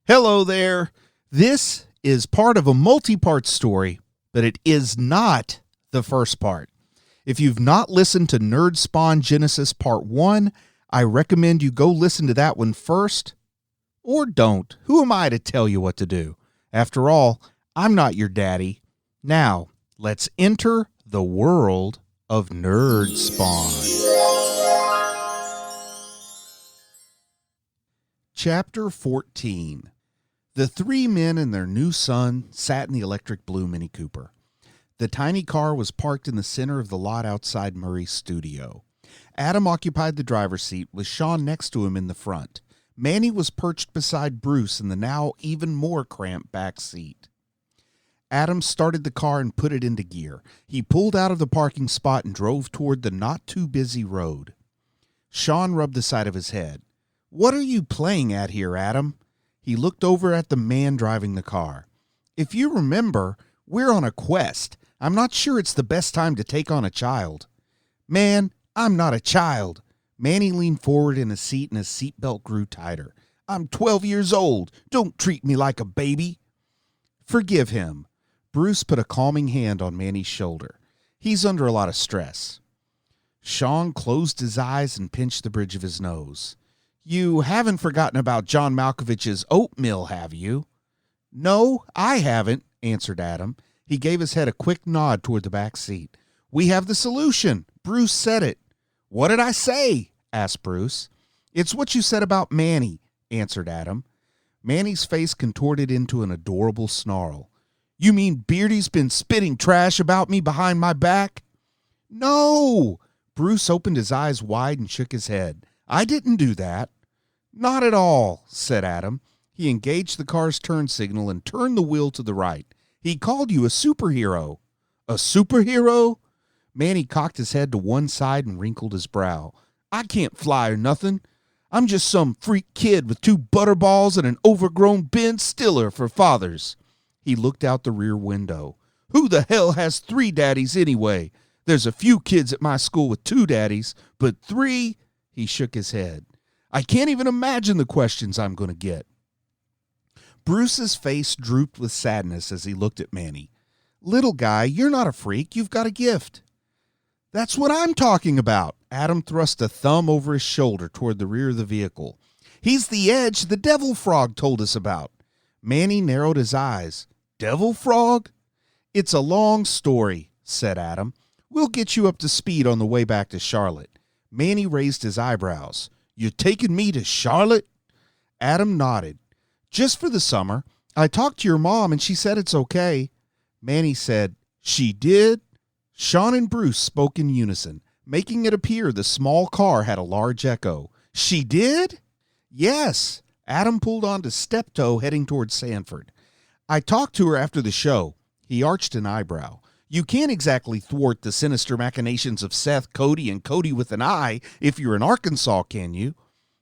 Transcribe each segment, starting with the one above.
Hello there. This is part of a multi-part story, but it is not the first part. If you've not listened to Nerdspawn Genesis Part 1, I recommend you go listen to that one first. Or don't. Who am I to tell you what to do? After all, I'm not your daddy. Now, let's enter the world of Nerdspawn. Chapter 14. The three men and their new son sat in the electric blue Mini Cooper. The tiny car was parked in the center of the lot outside Murray's studio. Adam occupied the driver's seat with Sean next to him in the front. Manny was perched beside Bruce in the now even more cramped back seat. Adam started the car and put it into gear. He pulled out of the parking spot and drove toward the not-too-busy road. Sean rubbed the side of his head. "What are you playing at here, Adam?" He looked over at the man driving the car. "If you remember, we're on a quest. I'm not sure it's the best time to take on a child." "Man, I'm not a child." Manny leaned forward in his seat and his seatbelt grew tighter. "I'm 12 years old. Don't treat me like a baby." "Forgive him." Bruce put a calming hand on Manny's shoulder. "He's under a lot of stress." Sean closed his eyes and pinched the bridge of his nose. "You haven't forgotten about John Malkovich's oatmeal, have you?" "No, I haven't," answered Adam. He gave his head a quick nod toward the back seat. "We have the solution. Bruce said it." "What did I say?" asked Bruce. "It's what you said about Manny," answered Adam. Manny's face contorted into an adorable snarl. "You mean Beardy's been spitting trash about me behind my back?" "No!" Bruce opened his eyes wide and shook his head. "I didn't do that." "Not at all," said Adam. He engaged the car's turn signal and turned the wheel to the right. "He called you a superhero." "A superhero?" Manny cocked his head to one side and wrinkled his brow. "I can't fly or nothing. I'm just some freak kid with two butterballs and an overgrown Ben Stiller for fathers." He looked out the rear window. "Who the hell has three daddies anyway? There's a few kids at my school with two daddies, but three?" He shook his head. "I can't even imagine the questions I'm going to get." Bruce's face drooped with sadness as he looked at Manny. "Little guy, you're not a freak. You've got a gift." "That's what I'm talking about." Adam thrust a thumb over his shoulder toward the rear of the vehicle. "He's the edge the devil frog told us about." Manny narrowed his eyes. "Devil frog?" "It's a long story," said Adam. "We'll get you up to speed on the way back to Charlotte." Manny raised his eyebrows. "You're taking me to Charlotte?" Adam nodded. "Just for the summer. I talked to your mom and she said it's okay." Manny said, "She did?" Sean and Bruce spoke in unison, making it appear the small car had a large echo. "She did?" "Yes." Adam pulled onto Steptoe heading towards Sanford. "I talked to her after the show." He arched an eyebrow. "You can't exactly thwart the sinister machinations of Seth, Cody, and Cody with an eye if you're in Arkansas, can you?"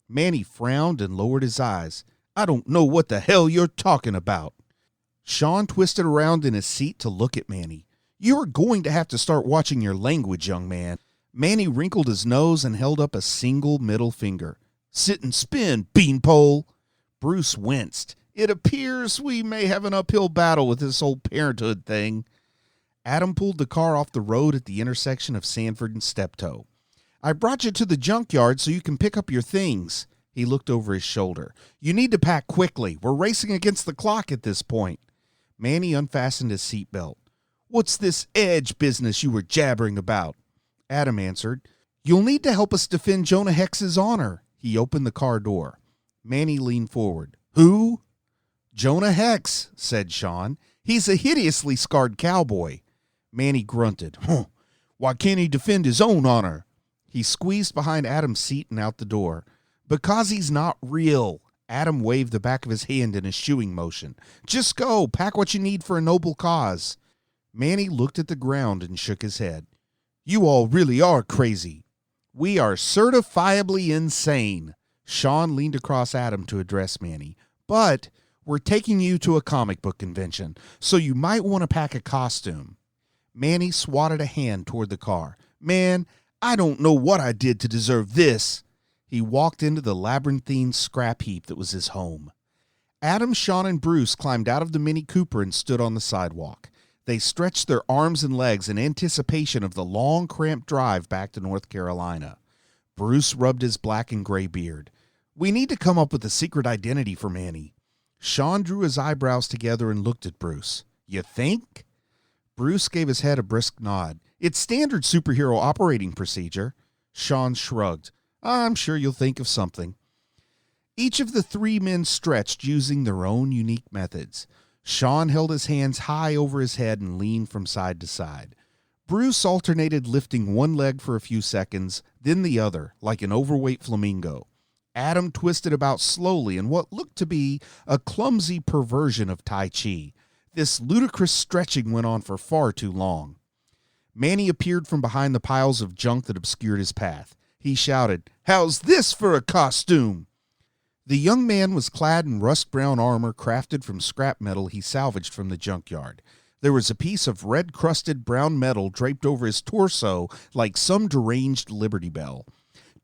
Manny frowned and lowered his eyes. "I don't know what the hell you're talking about." Sean twisted around in his seat to look at Manny. "You're going to have to start watching your language, young man." Manny wrinkled his nose and held up a single middle finger. "Sit and spin, beanpole." Bruce winced. "It appears we may have an uphill battle with this old parenthood thing." Adam pulled the car off the road at the intersection of Sanford and Steptoe. "I brought you to the junkyard so you can pick up your things." He looked over his shoulder. "You need to pack quickly. We're racing against the clock at this point." Manny unfastened his seatbelt. "What's this edge business you were jabbering about?" Adam answered, "You'll need to help us defend Jonah Hex's honor." He opened the car door. Manny leaned forward. "Who?" "Jonah Hex," said Sean. "He's a hideously scarred cowboy." Manny grunted. "Huh. Why can't he defend his own honor?" He squeezed behind Adam's seat and out the door. "Because he's not real." Adam waved the back of his hand in a shooing motion. "Just go. Pack what you need for a noble cause." Manny looked at the ground and shook his head. "You all really are crazy." "We are certifiably insane." Sean leaned across Adam to address Manny. "But we're taking you to a comic book convention, so you might want to pack a costume." Manny swatted a hand toward the car. "Man, I don't know what I did to deserve this." He walked into the labyrinthine scrap heap that was his home. Adam, Sean, and Bruce climbed out of the Mini Cooper and stood on the sidewalk. They stretched their arms and legs in anticipation of the long, cramped drive back to North Carolina. Bruce rubbed his black and gray beard. We need to come up with a secret identity for Manny. Sean drew his eyebrows together and looked at Bruce. You think? Bruce gave his head a brisk nod. It's standard superhero operating procedure. Sean shrugged. I'm sure you'll think of something. Each of the three men stretched using their own unique methods. Sean held his hands high over his head and leaned from side to side. Bruce alternated lifting one leg for a few seconds, then the other, like an overweight flamingo. Adam twisted about slowly in what looked to be a clumsy perversion of Tai Chi. This ludicrous stretching went on for far too long. Manny appeared from behind the piles of junk that obscured his path. He shouted, "How's this for a costume?" The young man was clad in rust-brown armor crafted from scrap metal he salvaged from the junkyard. There was a piece of red-crusted brown metal draped over his torso like some deranged Liberty Bell.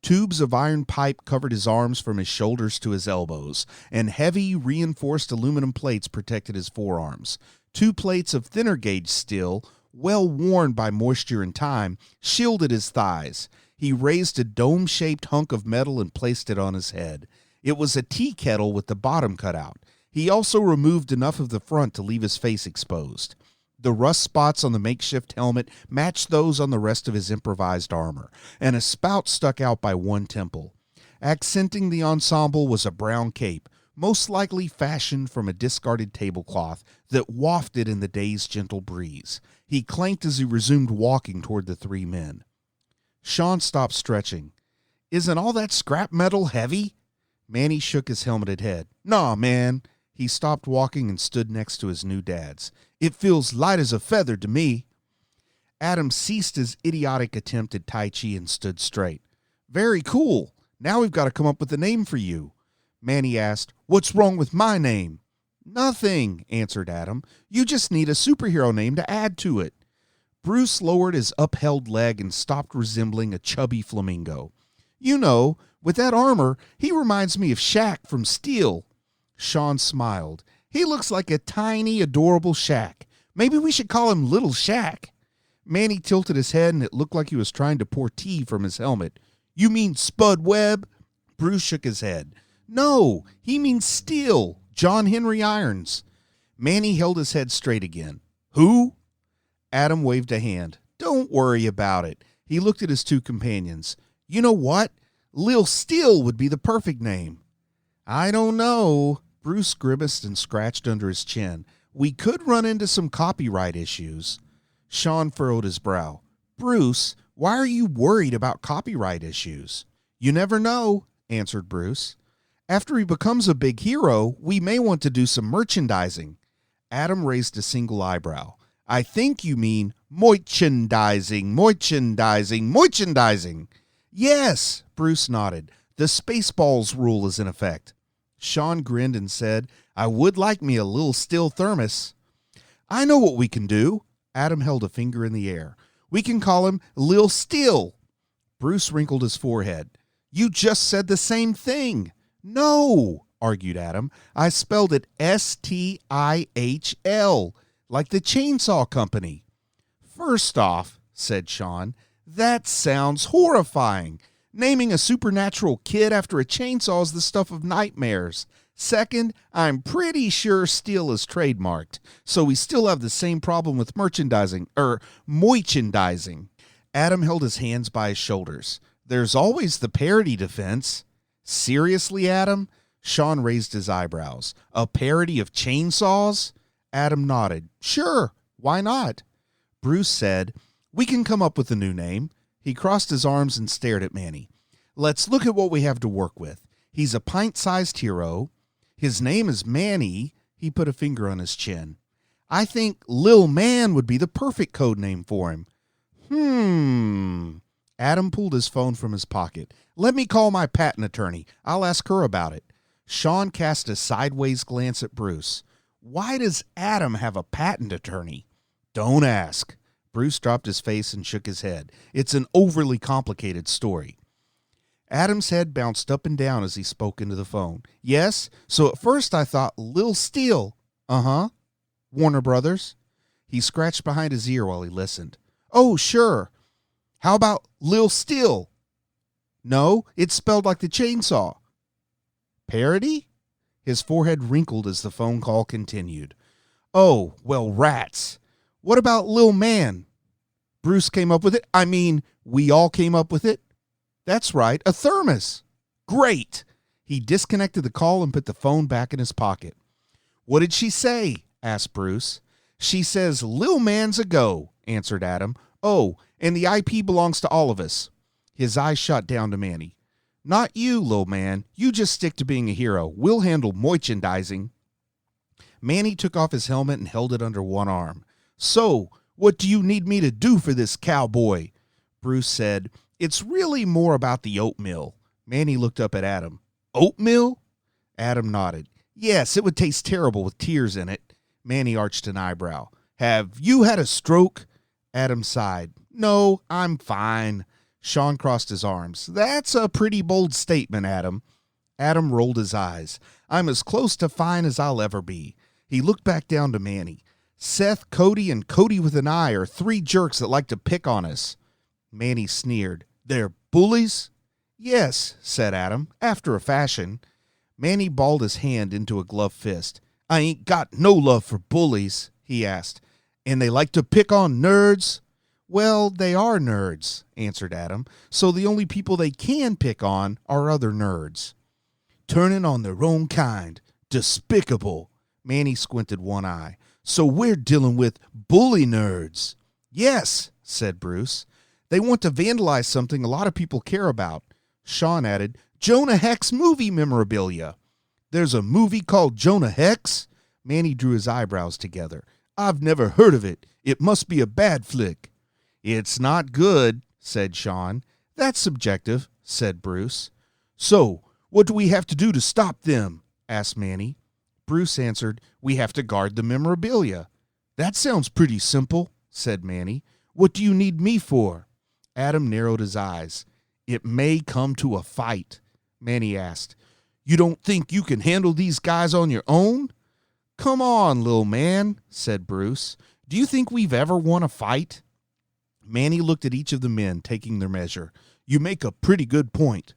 Tubes of iron pipe covered his arms from his shoulders to his elbows, and heavy, reinforced aluminum plates protected his forearms. 2 plates of thinner gauge steel, well worn by moisture and time, shielded his thighs. He raised a dome-shaped hunk of metal and placed it on his head. It was a tea kettle with the bottom cut out. He also removed enough of the front to leave his face exposed. The rust spots on the makeshift helmet matched those on the rest of his improvised armor, and a spout stuck out by one temple. Accenting the ensemble was a brown cape, most likely fashioned from a discarded tablecloth that wafted in the day's gentle breeze. He clanked as he resumed walking toward the 3 men. Sean stopped stretching. Isn't all that scrap metal heavy? Manny shook his helmeted head. Nah, man. He stopped walking and stood next to his new dad's. It feels light as a feather to me. Adam ceased his idiotic attempt at Tai Chi and stood straight. Very cool. Now we've got to come up with a name for you. Manny asked, What's wrong with my name? Nothing, answered Adam. You just need a superhero name to add to it. Bruce lowered his upheld leg and stopped resembling a chubby flamingo. You know, with that armor, he reminds me of Shaq from Steel. Sean smiled. He looks like a tiny, adorable Shaq. Maybe we should call him Little Shaq. Manny tilted his head, and it looked like he was trying to pour tea from his helmet. You mean Spud Webb? Bruce shook his head. No, he means Steel. John Henry Irons. Manny held his head straight again. Who? Adam waved a hand. Don't worry about it. He looked at his 2 companions. You know what? Lil Steel would be the perfect name. I don't know. Bruce grimaced and scratched under his chin. We could run into some copyright issues. Sean furrowed his brow. Bruce, why are you worried about copyright issues? You never know, answered Bruce. After he becomes a big hero, we may want to do some merchandising. Adam raised a single eyebrow. I think you mean merchandising. Yes, Bruce nodded. The Spaceballs rule is in effect. Sean grinned and said, I would like me a little steel thermos. I know what we can do. Adam held a finger in the air. We can call him Lil Steel. Bruce wrinkled his forehead. You just said the same thing. No, argued Adam. I spelled it Stihl, like the chainsaw company. First off, said Sean, that sounds horrifying. Naming a supernatural kid after a chainsaw is the stuff of nightmares. Second, I'm pretty sure Steel is trademarked, so we still have the same problem with merchandising. Adam held his hands by his shoulders. There's always the parody defense. Seriously, Adam? Sean raised his eyebrows. A parody of chainsaws? Adam nodded. Sure, why not? Bruce said, We can come up with a new name. He crossed his arms and stared at Manny. Let's look at what we have to work with. He's a pint-sized hero. His name is Manny. He put a finger on his chin. I think Lil Man would be the perfect code name for him. Adam pulled his phone from his pocket. Let me call my patent attorney. I'll ask her about it. Sean cast a sideways glance at Bruce. Why does Adam have a patent attorney? Don't ask. Bruce dropped his face and shook his head. It's an overly complicated story. Adam's head bounced up and down as he spoke into the phone. Yes? So at first I thought Lil Steele. Uh-huh. Warner Brothers? He scratched behind his ear while he listened. Oh, sure. How about Lil Steele? No, it's spelled like the chainsaw. Parody? His forehead wrinkled as the phone call continued. Oh, well, rats. What about Lil Man? Bruce came up with it? I mean, we all came up with it? That's right, a thermos. Great. He disconnected the call and put the phone back in his pocket. What did she say? Asked Bruce. She says, Lil Man's a go, answered Adam. Oh, and the IP belongs to all of us. His eyes shot down to Manny. Not you, Lil Man. You just stick to being a hero. We'll handle merchandising. Manny took off his helmet and held it under one arm. So, what do you need me to do for this cowboy? Bruce said, It's really more about the oatmeal. Manny looked up at Adam. Oatmeal? Adam nodded. Yes, it would taste terrible with tears in it. Manny arched an eyebrow. Have you had a stroke? Adam sighed. No, I'm fine. Sean crossed his arms. That's a pretty bold statement, Adam. Adam rolled his eyes. I'm as close to fine as I'll ever be. He looked back down to Manny. Seth, Cody, and Cody with an I are three jerks that like to pick on us. Manny sneered. They're bullies? Yes, said Adam, after a fashion. Manny balled his hand into a gloved fist. I ain't got no love for bullies, he asked. And they like to pick on nerds? Well, they are nerds, answered Adam, so the only people they can pick on are other nerds. Turning on their own kind. Despicable. Manny squinted one eye. So we're dealing with bully nerds. Yes, said Bruce. They want to vandalize something a lot of people care about. Sean added, Jonah Hex movie memorabilia. There's a movie called Jonah Hex? Manny drew his eyebrows together. I've never heard of it. It must be a bad flick. It's not good, said Sean. That's subjective, said Bruce. So, what do we have to do to stop them? Asked Manny. Bruce answered, We have to guard the memorabilia. That sounds pretty simple, said Manny. What do you need me for? Adam narrowed his eyes. It may come to a fight, Manny asked. You don't think you can handle these guys on your own? Come on, little man, said Bruce. Do you think we've ever won a fight? Manny looked at each of the men, taking their measure. You make a pretty good point.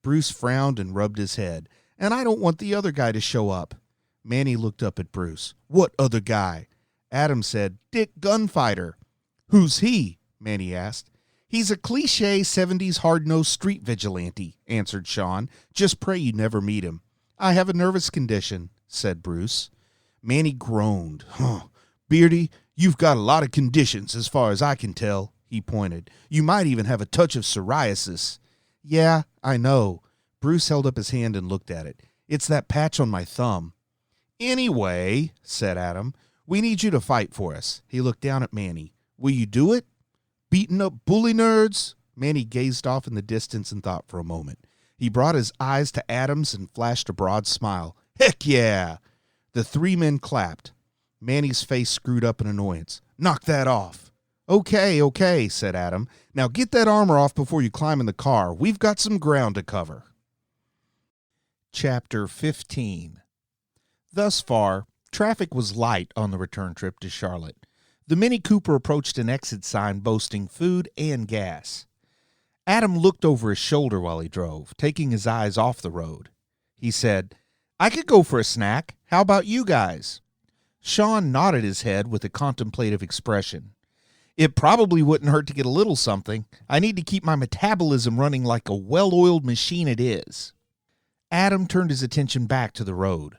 Bruce frowned and rubbed his head. And I don't want the other guy to show up. Manny looked up at Bruce. What other guy? Adam said, Dick Gunfighter. Who's he? Manny asked. He's a cliché 70s hard-nosed street vigilante, answered Sean. Just pray you never meet him. I have a nervous condition, said Bruce. Manny groaned. Beardy, you've got a lot of conditions as far as I can tell, he pointed. You might even have a touch of psoriasis. Yeah, I know. Bruce held up his hand and looked at it. It's that patch on my thumb. Anyway, said Adam, we need you to fight for us. He looked down at Manny. Will you do it? Beating up bully nerds? Manny gazed off in the distance and thought for a moment. He brought his eyes to Adam's and flashed a broad smile. Heck yeah! The three men clapped. Manny's face screwed up in annoyance. Knock that off. Okay, said Adam. Now get that armor off before you climb in the car. We've got some ground to cover. Chapter 15. Thus far, traffic was light on the return trip to Charlotte. The Mini Cooper approached an exit sign boasting food and gas. Adam looked over his shoulder while he drove, taking his eyes off the road. He said, I could go for a snack. How about you guys? Sean nodded his head with a contemplative expression. It probably wouldn't hurt to get a little something. I need to keep my metabolism running like a well-oiled machine it is. Adam turned his attention back to the road.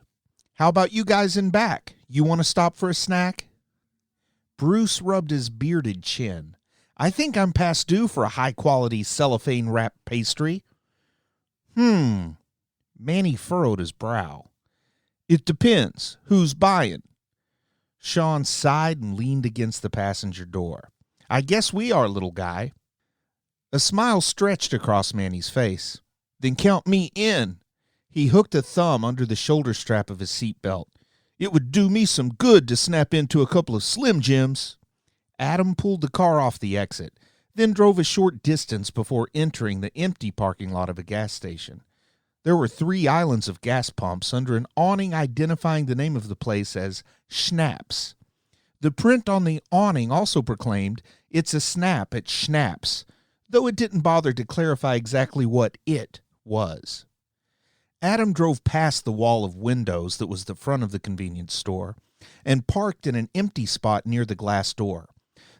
How about you guys in back? You want to stop for a snack? Bruce rubbed his bearded chin. I think I'm past due for a high-quality cellophane-wrapped pastry. Manny furrowed his brow. It depends. Who's buying? Sean sighed and leaned against the passenger door. I guess we are, little guy. A smile stretched across Manny's face. Then count me in. He hooked a thumb under the shoulder strap of his seatbelt. It would do me some good to snap into a couple of Slim Jims. Adam pulled the car off the exit. then drove a short distance before entering the empty parking lot of a gas station. There were 3 islands of gas pumps under an awning identifying the name of the place as Schnaps. The print on the awning also proclaimed, "It's a snap at Schnaps," though it didn't bother to clarify exactly what it was. Adam drove past the wall of windows that was the front of the convenience store and parked in an empty spot near the glass door.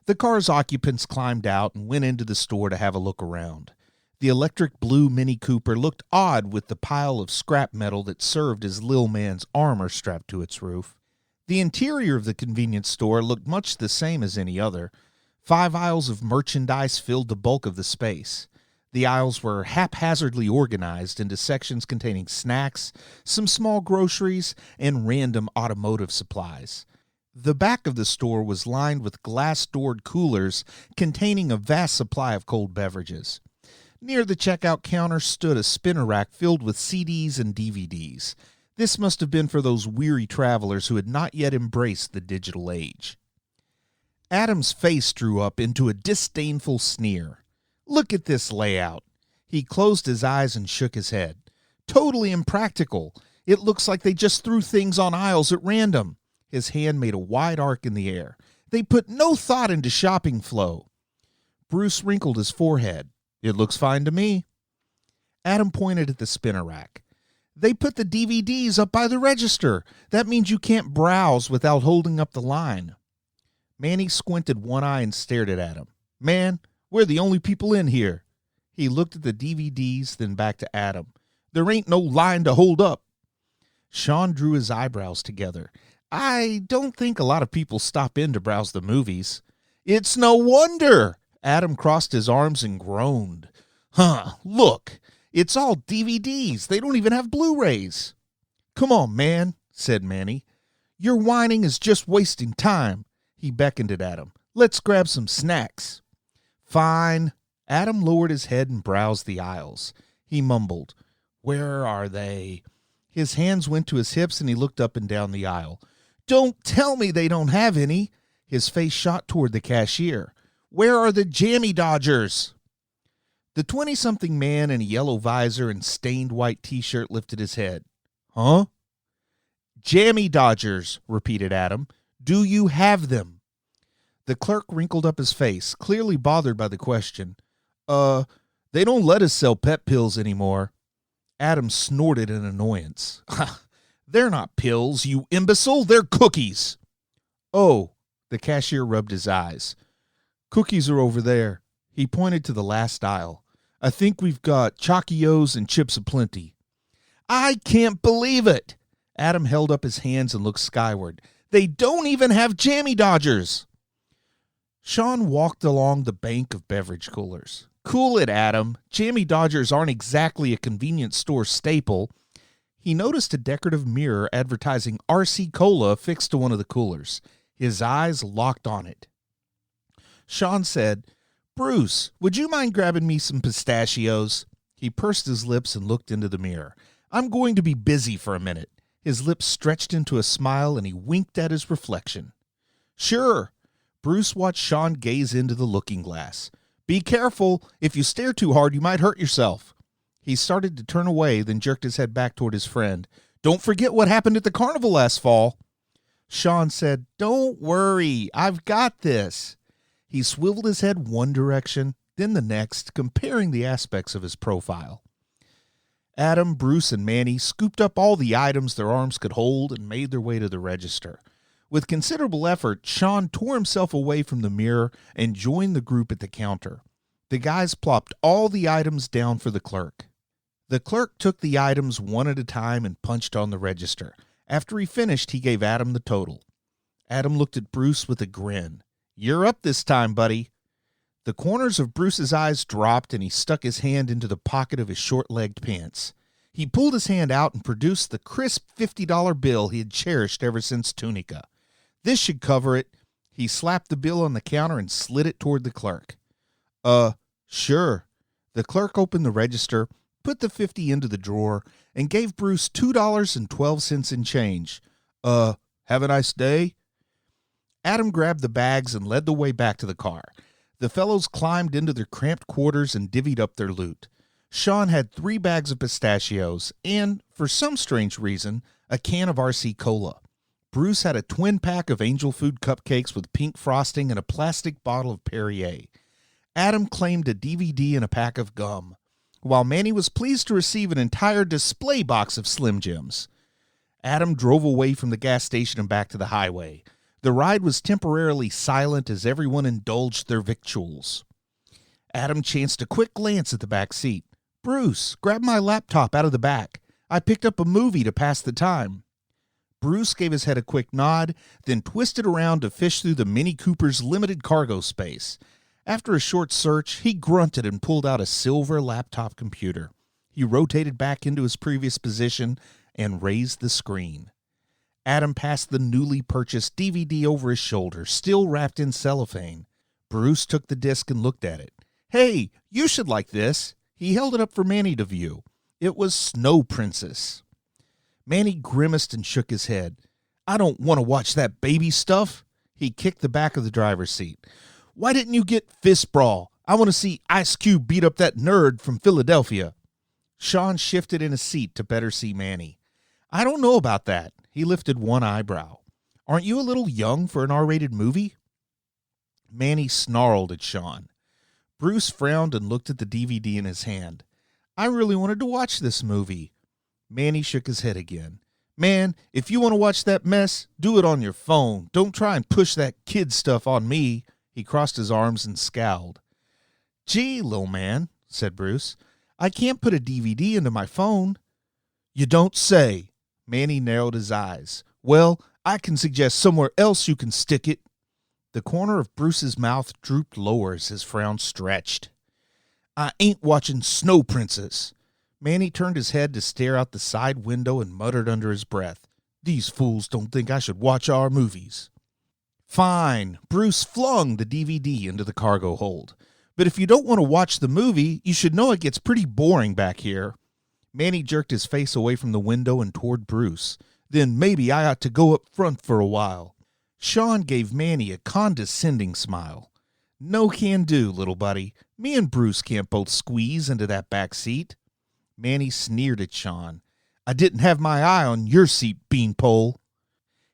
The car's occupants climbed out and went into the store to have a look around. The electric blue Mini Cooper looked odd with the pile of scrap metal that served as Lil Man's armor strapped to its roof. The interior of the convenience store looked much the same as any other. 5 aisles of merchandise filled the bulk of the space. The aisles were haphazardly organized into sections containing snacks, some small groceries, and random automotive supplies. The back of the store was lined with glass-doored coolers containing a vast supply of cold beverages. Near the checkout counter stood a spinner rack filled with CDs and DVDs. This must have been for those weary travelers who had not yet embraced the digital age. Adam's face drew up into a disdainful sneer. "Look at this layout." He closed his eyes and shook his head. "Totally impractical. It looks like they just threw things on aisles at random." His hand made a wide arc in the air. "They put no thought into shopping flow." Bruce wrinkled his forehead. "It looks fine to me." Adam pointed at the spinner rack. "They put the DVDs up by the register. That means you can't browse without holding up the line." Manny squinted one eye and stared at Adam. "Man, we're the only people in here." He looked at the DVDs, then back to Adam. "There ain't no line to hold up." Sean drew his eyebrows together. "I don't think a lot of people stop in to browse the movies." "It's no wonder." Adam crossed his arms and groaned. Look, it's all DVDs. They don't even have Blu-rays." "Come on, man," said Manny. "Your whining is just wasting time." He beckoned at Adam. "Let's grab some snacks." "Fine." Adam lowered his head and browsed the aisles. He mumbled, "Where are they?" His hands went to his hips and he looked up and down the aisle. "Don't tell me they don't have any." His face shot toward the cashier. "Where are the Jammy Dodgers?" The 20-something man in a yellow visor and stained white T-shirt lifted his head. "Huh?" "Jammy Dodgers," repeated Adam. "Do you have them?" The clerk wrinkled up his face, clearly bothered by the question. They don't let us sell pet pills anymore." Adam snorted in annoyance. "They're not pills, you imbecile. They're cookies." "Oh," the cashier rubbed his eyes. "Cookies are over there." He pointed to the last aisle. "I think we've got Chocoyos and Chips Aplenty." "I can't believe it." Adam held up his hands and looked skyward. "They don't even have Jammy Dodgers." Sean walked along the bank of beverage coolers. "Cool it, Adam. Jammy Dodgers aren't exactly a convenience store staple." He noticed a decorative mirror advertising RC Cola affixed to one of the coolers. His eyes locked on it. Sean said, "Bruce, would you mind grabbing me some pistachios?" He pursed his lips and looked into the mirror. "I'm going to be busy for a minute." His lips stretched into a smile and he winked at his reflection. "Sure." Bruce watched Sean gaze into the looking glass. "Be careful. If you stare too hard, you might hurt yourself." He started to turn away, then jerked his head back toward his friend. "Don't forget what happened at the carnival last fall." Sean said, "Don't worry. I've got this." He swiveled his head one direction, then the next, comparing the aspects of his profile. Adam, Bruce, and Manny scooped up all the items their arms could hold and made their way to the register. With considerable effort, Sean tore himself away from the mirror and joined the group at the counter. The guys plopped all the items down for the clerk. The clerk took the items one at a time and punched on the register. After he finished, he gave Adam the total. Adam looked at Bruce with a grin. "You're up this time, buddy." The corners of Bruce's eyes dropped and he stuck his hand into the pocket of his short-legged pants. He pulled his hand out and produced the crisp $50 bill he had cherished ever since Tunica. This should cover it. He slapped the bill on the counter and slid it toward the clerk. Sure." The clerk opened the register, put the $50 into the drawer, and gave Bruce $2.12 in change. Have a nice day." Adam grabbed the bags and led the way back to the car. The fellows climbed into their cramped quarters and divvied up their loot. Sean had 3 bags of pistachios and, for some strange reason, a can of RC Cola. Bruce had a twin pack of Angel Food cupcakes with pink frosting and a plastic bottle of Perrier. Adam claimed a DVD and a pack of gum, while Manny was pleased to receive an entire display box of Slim Jims. Adam drove away from the gas station and back to the highway. The ride was temporarily silent as everyone indulged their victuals. Adam chanced a quick glance at the back seat. "Bruce, grab my laptop out of the back. I picked up a movie to pass the time." Bruce gave his head a quick nod, then twisted around to fish through the Mini Cooper's limited cargo space. After a short search, he grunted and pulled out a silver laptop computer. He rotated back into his previous position and raised the screen. Adam passed the newly purchased DVD over his shoulder, still wrapped in cellophane. Bruce took the disc and looked at it. "Hey, you should like this." He held it up for Manny to view. It was Snow Princess. Manny grimaced and shook his head. "I don't want to watch that baby stuff." He kicked the back of the driver's seat. "Why didn't you get Fist Brawl? I want to see Ice Cube beat up that nerd from Philadelphia." Sean shifted in his seat to better see Manny. "I don't know about that." He lifted one eyebrow. "Aren't you a little young for an R-rated movie?" Manny snarled at Sean. Bruce frowned and looked at the DVD in his hand. "I really wanted to watch this movie." Manny shook his head again. "Man, if you want to watch that mess, do it on your phone. Don't try and push that kid stuff on me." He crossed his arms and scowled. "Gee, little man," said Bruce, "I can't put a DVD into my phone." "You don't say." Manny narrowed his eyes. "Well, I can suggest somewhere else you can stick it." The corner of Bruce's mouth drooped lower as his frown stretched. "I ain't watching Snow Princess." Manny turned his head to stare out the side window and muttered under his breath, "These fools don't think I should watch our movies." "Fine." Bruce flung the DVD into the cargo hold. "But if you don't want to watch the movie, you should know it gets pretty boring back here." Manny jerked his face away from the window and toward Bruce. "Then maybe I ought to go up front for a while." Sean gave Manny a condescending smile. "No can do, little buddy. Me and Bruce can't both squeeze into that back seat." Manny sneered at Sean. "I didn't have my eye on your seat, beanpole."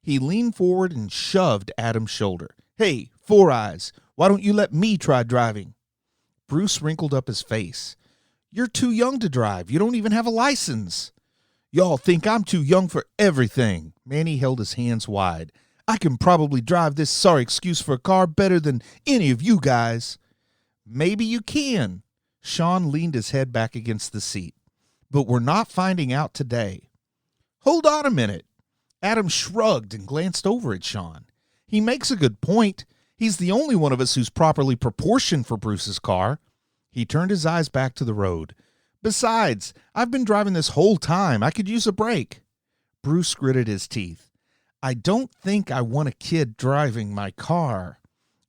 He leaned forward and shoved Adam's shoulder. "Hey, Four Eyes, why don't you let me try driving?" Bruce wrinkled up his face. "You're too young to drive. You don't even have a license." "Y'all think I'm too young for everything." Manny held his hands wide. "I can probably drive this sorry excuse for a car better than any of you guys." "Maybe you can." Sean leaned his head back against the seat. "But we're not finding out today." "Hold on a minute." Adam shrugged and glanced over at Sean. "He makes a good point. He's the only one of us who's properly proportioned for Bruce's car." He turned his eyes back to the road. "Besides, I've been driving this whole time. I could use a break." Bruce gritted his teeth. "I don't think I want a kid driving my car."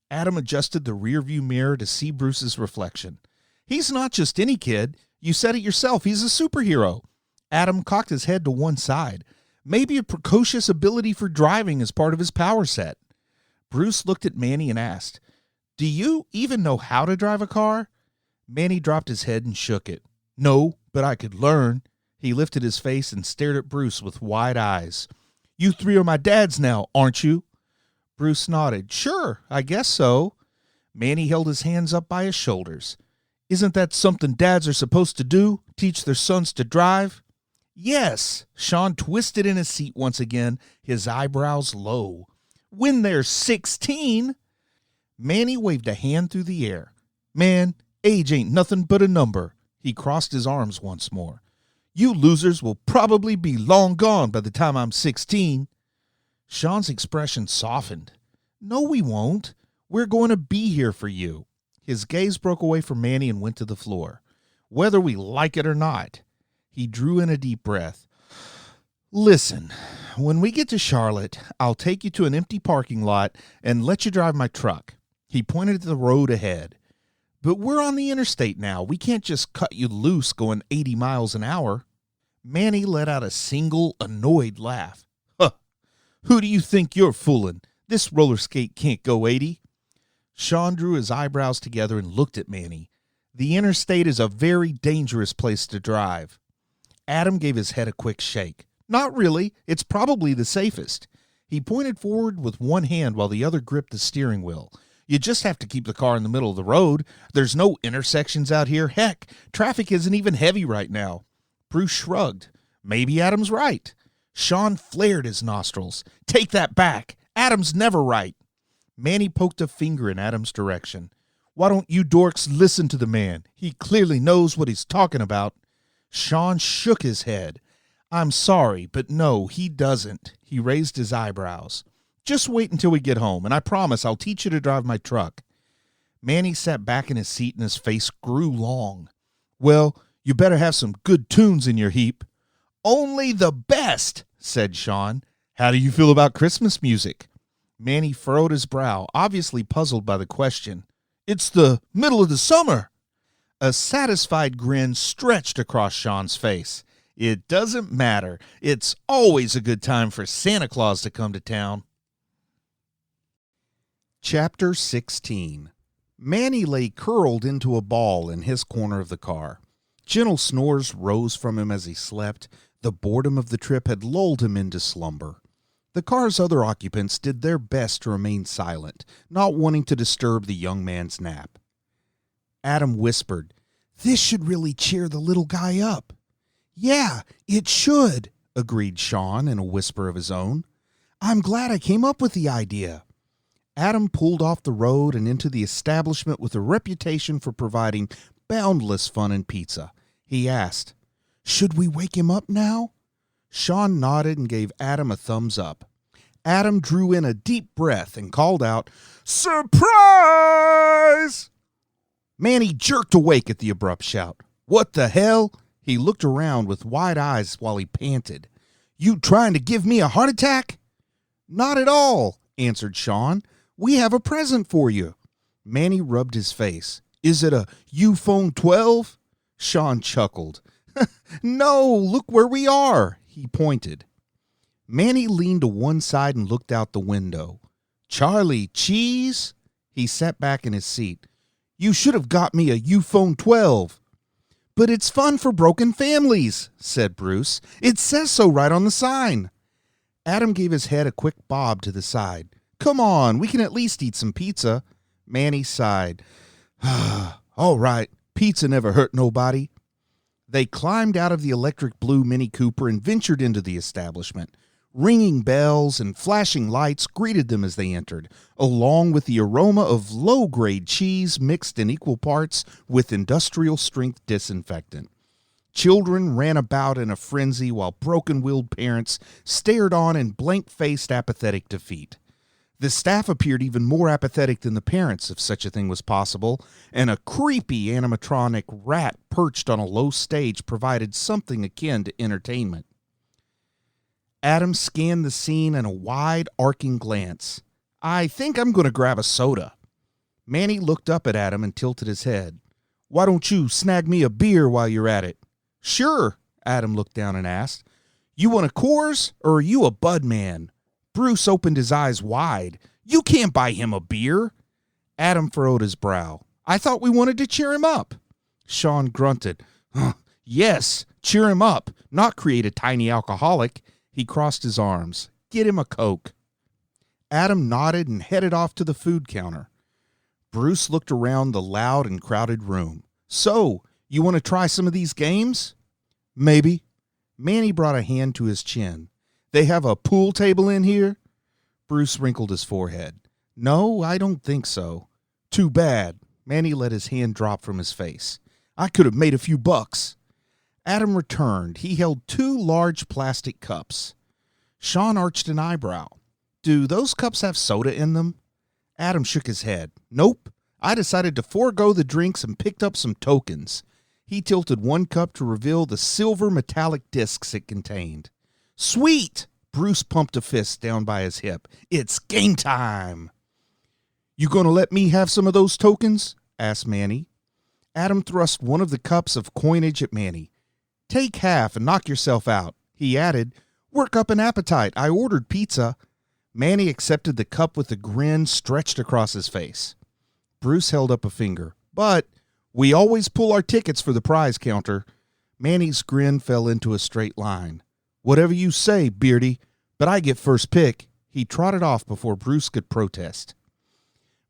Adam adjusted the rearview mirror to see Bruce's reflection. "He's not just any kid. You said it yourself. He's a superhero." Adam cocked his head to one side. "Maybe a precocious ability for driving is part of his power set." Bruce looked at Manny and asked, "Do you even know how to drive a car?" Manny dropped his head and shook it. "No, but I could learn." He lifted his face and stared at Bruce with wide eyes. "You three are my dads now, aren't you?" Bruce nodded. "Sure, I guess so." Manny held his hands up by his shoulders. "Isn't that something dads are supposed to do? Teach their sons to drive?" "Yes." Sean twisted in his seat once again, his eyebrows low. "When they're 16. Manny waved a hand through the air. "Man, age ain't nothing but a number." He crossed his arms once more. "You losers will probably be long gone by the time I'm 16. Sean's expression softened. "No, we won't. We're going to be here for you." His gaze broke away from Manny and went to the floor. "Whether we like it or not." He drew in a deep breath. "Listen, when we get to Charlotte, I'll take you to an empty parking lot and let you drive my truck." He pointed to the road ahead. "But we're on the interstate now. We can't just cut you loose going 80 miles an hour. Manny let out a single, annoyed laugh. "Huh! Who do you think you're fooling? This roller skate can't go 80. Sean drew his eyebrows together and looked at Manny. The interstate is a very dangerous place to drive. Adam gave his head a quick shake. Not really. It's probably the safest. He pointed forward with one hand while the other gripped the steering wheel. You just have to keep the car in the middle of the road. There's no intersections out here. Heck, traffic isn't even heavy right now. Bruce shrugged. Maybe Adam's right. Sean flared his nostrils. Take that back. Adam's never right. Manny poked a finger in Adam's direction. Why don't you dorks listen to the man? He clearly knows what he's talking about. Sean shook his head. I'm sorry, but no, he doesn't. He raised his eyebrows. Just wait until we get home, and I promise I'll teach you to drive my truck. Manny sat back in his seat and his face grew long. Well, you better have some good tunes in your heap. Only the best, said Sean. How do you feel about Christmas music? Manny furrowed his brow, obviously puzzled by the question. It's the middle of the summer. A satisfied grin stretched across Sean's face. It doesn't matter. It's always a good time for Santa Claus to come to town. Chapter 16. Manny lay curled into a ball in his corner of the car. Gentle snores rose from him as he slept. The boredom of the trip had lulled him into slumber. The car's other occupants did their best to remain silent, not wanting to disturb the young man's nap. Adam whispered, "This should really cheer the little guy up." "Yeah, it should," agreed Sean in a whisper of his own. "I'm glad I came up with the idea." Adam pulled off the road and into the establishment with a reputation for providing boundless fun and pizza. He asked, "Should we wake him up now?" Sean nodded and gave Adam a thumbs up. Adam drew in a deep breath and called out, "Surprise!" Manny jerked awake at the abrupt shout. "What the hell?" He looked around with wide eyes while he panted. "You trying to give me a heart attack?" "Not at all," answered Sean. "We have a present for you." Manny rubbed his face. "Is it a U-Phone 12? Sean chuckled. "No, look where we are." He pointed. Manny leaned to one side and looked out the window. "Charlie, cheese?" He sat back in his seat. "You should have got me a U-Phone 12. "But it's fun for broken families," said Bruce. "It says so right on the sign." Adam gave his head a quick bob to the side. "Come on, we can at least eat some pizza." Manny sighed. "All right, pizza never hurt nobody." They climbed out of the electric blue Mini Cooper and ventured into the establishment. Ringing bells and flashing lights greeted them as they entered, along with the aroma of low-grade cheese mixed in equal parts with industrial-strength disinfectant. Children ran about in a frenzy while broken-willed parents stared on in blank-faced apathetic defeat. The staff appeared even more apathetic than the parents, if such a thing was possible, and a creepy animatronic rat perched on a low stage provided something akin to entertainment. Adam scanned the scene in a wide, arcing glance. "I think I'm going to grab a soda." Manny looked up at Adam and tilted his head. "Why don't you snag me a beer while you're at it?" "Sure," Adam looked down and asked. "You want a Coors, or are you a Bud man?" Bruce opened his eyes wide. "You can't buy him a beer." Adam furrowed his brow. "I thought we wanted to cheer him up." Sean grunted. "Yes, cheer him up, not create a tiny alcoholic." He crossed his arms. "Get him a Coke." Adam nodded and headed off to the food counter. Bruce looked around the loud and crowded room. "So, you want to try some of these games?" "Maybe." Manny brought a hand to his chin. "They have a pool table in here?" Bruce wrinkled his forehead. "No, I don't think so." "Too bad." Manny let his hand drop from his face. "I could have made a few bucks." Adam returned. He held 2 large plastic cups. Sean arched an eyebrow. "Do those cups have soda in them?" Adam shook his head. "Nope. I decided to forego the drinks and picked up some tokens." He tilted one cup to reveal the silver metallic discs it contained. "Sweet!" Bruce pumped a fist down by his hip. "It's game time!" "You gonna let me have some of those tokens?" asked Manny. Adam thrust one of the cups of coinage at Manny. "Take half and knock yourself out." He added, "Work up an appetite. I ordered pizza." Manny accepted the cup with a grin stretched across his face. Bruce held up a finger. But we always pull our tickets for the prize counter. Manny's grin fell into a straight line. Whatever you say, Beardy, but I get first pick. He trotted off before Bruce could protest.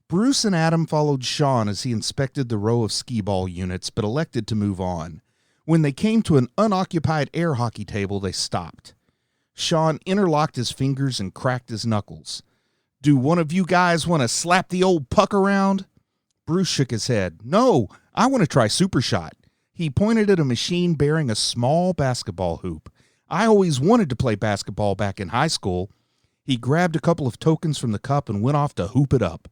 Bruce and Adam followed Sean as he inspected the row of skee-ball units, but elected to move on. When they came to an unoccupied air hockey table, they stopped. Sean interlocked his fingers and cracked his knuckles. Do one of you guys want to slap the old puck around? Bruce shook his head. No, I want to try Super Shot. He pointed at a machine bearing a small basketball hoop. I always wanted to play basketball back in high school. He grabbed a couple of tokens from the cup and went off to hoop it up.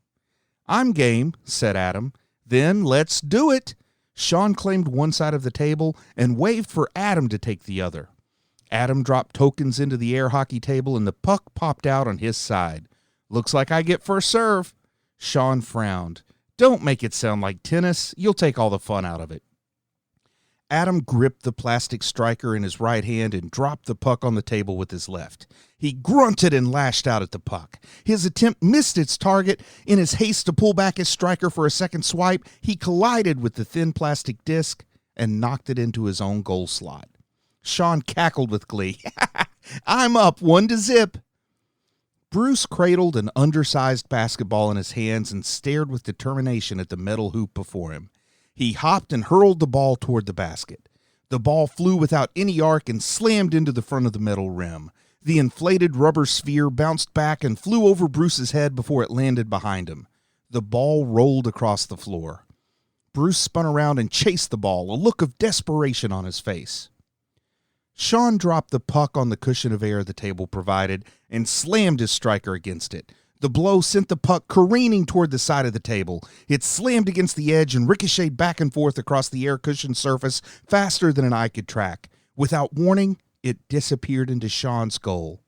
I'm game, said Adam. Then let's do it. Sean claimed one side of the table and waved for Adam to take the other. Adam dropped tokens into the air hockey table and the puck popped out on his side. Looks like I get first serve. Sean frowned. Don't make it sound like tennis. You'll take all the fun out of it. Adam gripped the plastic striker in his right hand and dropped the puck on the table with his left. He grunted and lashed out at the puck. His attempt missed its target. In his haste to pull back his striker for a second swipe, he collided with the thin plastic disc and knocked it into his own goal slot. Sean cackled with glee. I'm up 1-0. Bruce cradled an undersized basketball in his hands and stared with determination at the metal hoop before him. He hopped and hurled the ball toward the basket. The ball flew without any arc and slammed into the front of the metal rim. The inflated rubber sphere bounced back and flew over Bruce's head before it landed behind him. The ball rolled across the floor. Bruce spun around and chased the ball, a look of desperation on his face. Sean dropped the puck on the cushion of air the table provided and slammed his striker against it. The blow sent the puck careening toward the side of the table. It slammed against the edge and ricocheted back and forth across the air-cushioned surface faster than an eye could track. Without warning, it disappeared into Sean's goal.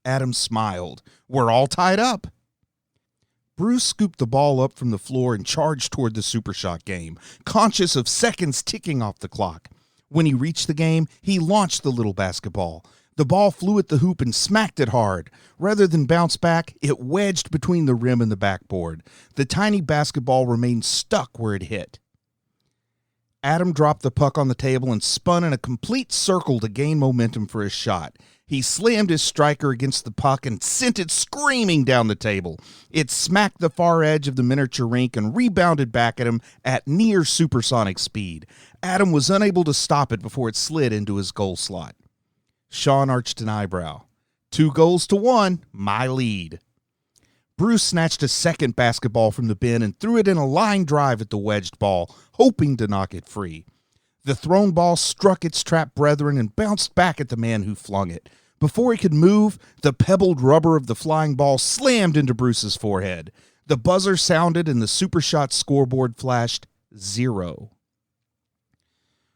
Adam smiled. We're all tied up. Bruce scooped the ball up from the floor and charged toward the Super Shot game, conscious of seconds ticking off the clock. When he reached the game, he launched the little basketball. The ball flew at the hoop and smacked it hard. Rather than bounce back, it wedged between the rim and the backboard. The tiny basketball remained stuck where it hit. Adam dropped the puck on the table and spun in a complete circle to gain momentum for his shot. He slammed his striker against the puck and sent it screaming down the table. It smacked the far edge of the miniature rink and rebounded back at him at near supersonic speed. Adam was unable to stop it before it slid into his goal slot. Sean arched an eyebrow. 2-1, my lead. Bruce snatched a second basketball from the bin and threw it in a line drive at the wedged ball, hoping to knock it free. The thrown ball struck its trapped brethren and bounced back at the man who flung it. Before he could move, the pebbled rubber of the flying ball slammed into Bruce's forehead. The buzzer sounded and the Super Shot scoreboard flashed 0.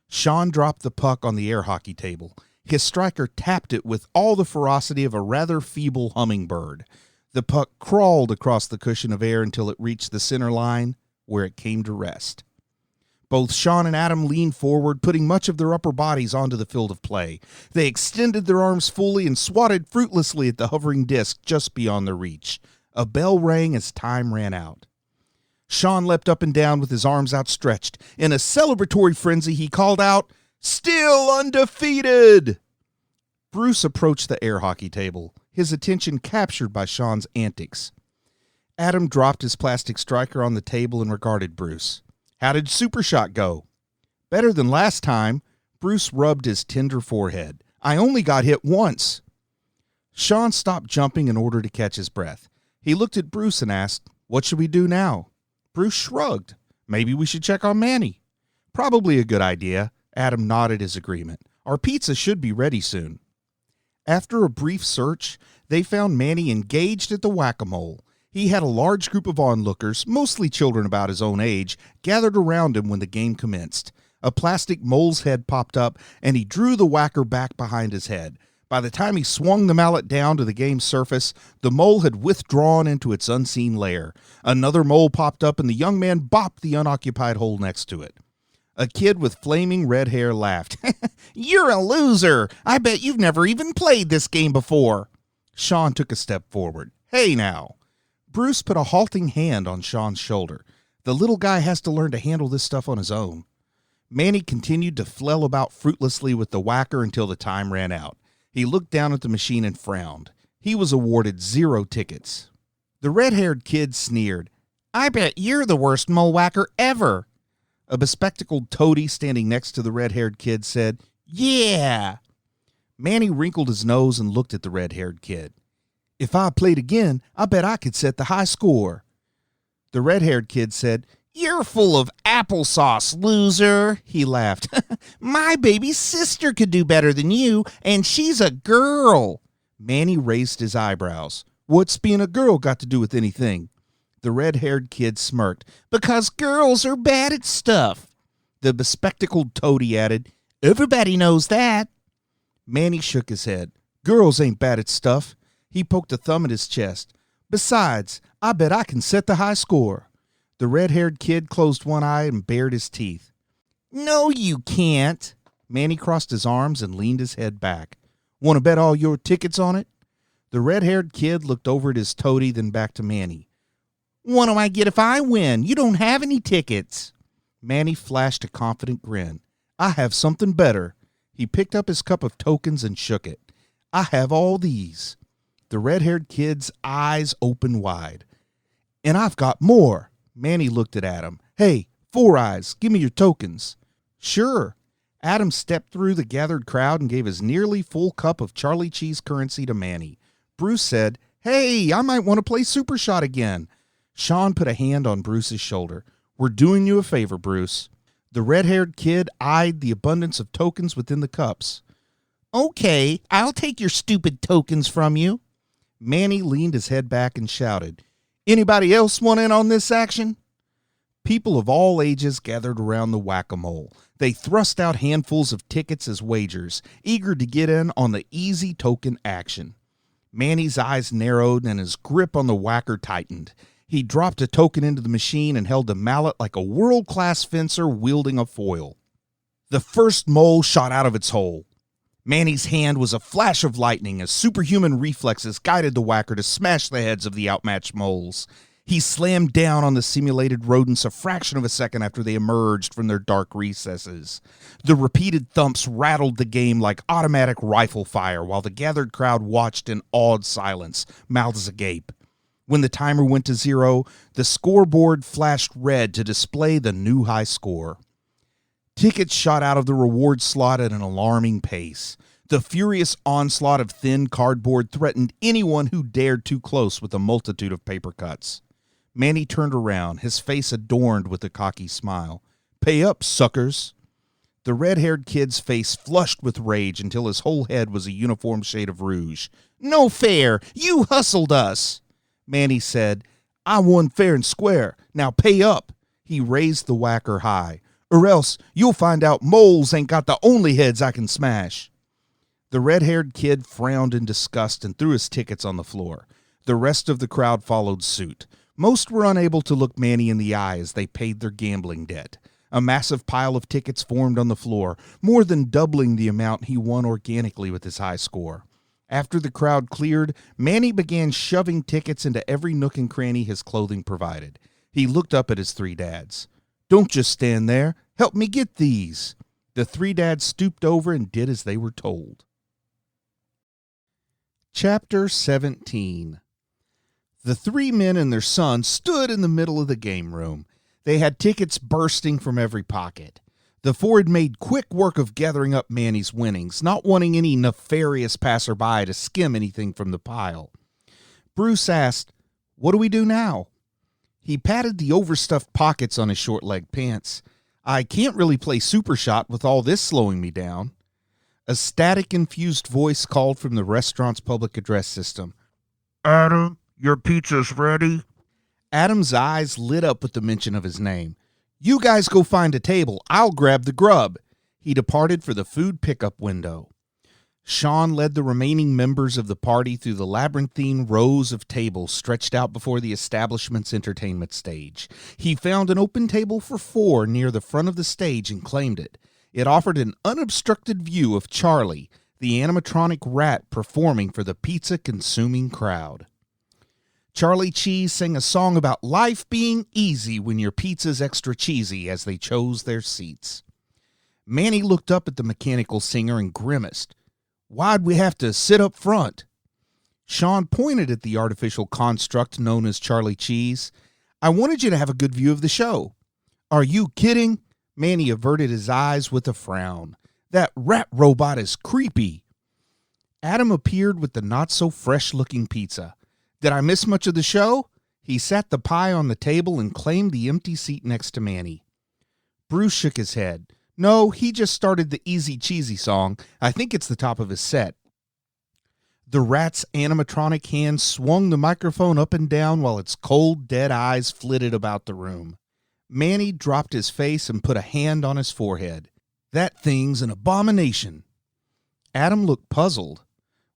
Sean dropped the puck on the air hockey table. His striker tapped it with all the ferocity of a rather feeble hummingbird. The puck crawled across the cushion of air until it reached the center line, where it came to rest. Both Sean and Adam leaned forward, putting much of their upper bodies onto the field of play. They extended their arms fully and swatted fruitlessly at the hovering disc just beyond their reach. A bell rang as time ran out. Sean leapt up and down with his arms outstretched. In a celebratory frenzy, he called out, "Still undefeated!" Bruce approached the air hockey table, his attention captured by Sean's antics. Adam dropped his plastic striker on the table and regarded Bruce. How did Super Shot go? Better than last time. Bruce rubbed his tender forehead. I only got hit once. Sean stopped jumping in order to catch his breath. He looked at Bruce and asked, What should we do now? Bruce shrugged. Maybe we should check on Manny. Probably a good idea. Adam nodded his agreement. Our pizza should be ready soon. After a brief search, they found Manny engaged at the whack-a-mole. He had a large group of onlookers, mostly children about his own age, gathered around him when the game commenced. A plastic mole's head popped up, and he drew the whacker back behind his head. By the time he swung the mallet down to the game's surface, the mole had withdrawn into its unseen lair. Another mole popped up, and the young man bopped the unoccupied hole next to it. A kid with flaming red hair laughed. You're a loser. I bet you've never even played this game before. Sean took a step forward. Hey now. Bruce put a halting hand on Sean's shoulder. The little guy has to learn to handle this stuff on his own. Manny continued to flail about fruitlessly with the whacker until the time ran out. He looked down at the machine and frowned. He was awarded 0 tickets. The red-haired kid sneered. "I bet you're the worst mole whacker ever." A bespectacled toady standing next to the red-haired kid said, "Yeah." Manny wrinkled his nose and looked at the red-haired kid. "If I played again, I bet I could set the high score." The red-haired kid said, "You're full of applesauce, loser." He laughed. "My baby sister could do better than you, and she's a girl." Manny raised his eyebrows. "What's being a girl got to do with anything?" The red-haired kid smirked. "Because girls are bad at stuff." The bespectacled toady added, "Everybody knows that." Manny shook his head. "Girls ain't bad at stuff." He poked a thumb at his chest. "Besides, I bet I can set the high score." The red-haired kid closed one eye and bared his teeth. "No, you can't." Manny crossed his arms and leaned his head back. "Want to bet all your tickets on it?" The red-haired kid looked over at his toady, then back to Manny. "What do I get if I win? You don't have any tickets." Manny flashed a confident grin. "I have something better." He picked up his cup of tokens and shook it. "I have all these." The red-haired kid's eyes opened wide. "And I've got more." Manny looked at Adam. "Hey, Four Eyes, give me your tokens." "Sure." Adam stepped through the gathered crowd and gave his nearly full cup of Charlie Cheese currency to Manny. Bruce said, "Hey, I might want to play Super Shot again." Sean put a hand on Bruce's shoulder. "We're doing you a favor, Bruce." The red-haired kid eyed the abundance of tokens within the cups. "Okay, I'll take your stupid tokens from you." Manny leaned his head back and shouted, "Anybody else want in on this action?" People of all ages gathered around the whack-a-mole. They thrust out handfuls of tickets as wagers, eager to get in on the easy token action. Manny's eyes narrowed and his grip on the whacker tightened. He dropped a token into the machine and held the mallet like a world-class fencer wielding a foil. The first mole shot out of its hole. Manny's hand was a flash of lightning as superhuman reflexes guided the whacker to smash the heads of the outmatched moles. He slammed down on the simulated rodents a fraction of a second after they emerged from their dark recesses. The repeated thumps rattled the game like automatic rifle fire while the gathered crowd watched in awed silence, mouths agape. When the timer went to 0, the scoreboard flashed red to display the new high score. Tickets shot out of the reward slot at an alarming pace. The furious onslaught of thin cardboard threatened anyone who dared too close with a multitude of paper cuts. Manny turned around, his face adorned with a cocky smile. "Pay up, suckers." The red-haired kid's face flushed with rage until his whole head was a uniform shade of rouge. "No fair! You hustled us!" Manny said, "I won fair and square. Now pay up." He raised the whacker high. "Or else you'll find out moles ain't got the only heads I can smash." The red-haired kid frowned in disgust and threw his tickets on the floor. The rest of the crowd followed suit. Most were unable to look Manny in the eye as they paid their gambling debt. A massive pile of tickets formed on the floor, more than doubling the amount he won organically with his high score. After the crowd cleared, Manny began shoving tickets into every nook and cranny his clothing provided. He looked up at his 3 dads. "Don't just stand there. Help me get these." The 3 dads stooped over and did as they were told. Chapter 17. The 3 men and their son stood in the middle of the game room. They had tickets bursting from every pocket. The 4 had made quick work of gathering up Manny's winnings, not wanting any nefarious passerby to skim anything from the pile. Bruce asked, "What do we do now?" He patted the overstuffed pockets on his short-legged pants. "I can't really play Super Shot with all this slowing me down." A static-infused voice called from the restaurant's public address system. "Adam, your pizza's ready." Adam's eyes lit up with the mention of his name. "You guys go find a table. I'll grab the grub." He departed for the food pickup window. Sean led the remaining members of the party through the labyrinthine rows of tables stretched out before the establishment's entertainment stage. He found an open table for 4 near the front of the stage and claimed it. It offered an unobstructed view of Charlie, the animatronic rat performing for the pizza-consuming crowd. Charlie Cheese sang a song about life being easy when your pizza's extra cheesy as they chose their seats. Manny looked up at the mechanical singer and grimaced. Why'd we have to sit up front? Sean pointed at the artificial construct known as Charlie Cheese. I wanted you to have a good view of the show. Are you kidding? Manny averted his eyes with a frown. That rat robot is creepy. Adam appeared with the not-so-fresh-looking pizza. Did I miss much of the show? He sat the pie on the table and claimed the empty seat next to Manny. Bruce shook his head. No, he just started the Easy Cheesy song. I think it's the top of his set. The rat's animatronic hand swung the microphone up and down while its cold, dead eyes flitted about the room. Manny dropped his face and put a hand on his forehead. That thing's an abomination. Adam looked puzzled.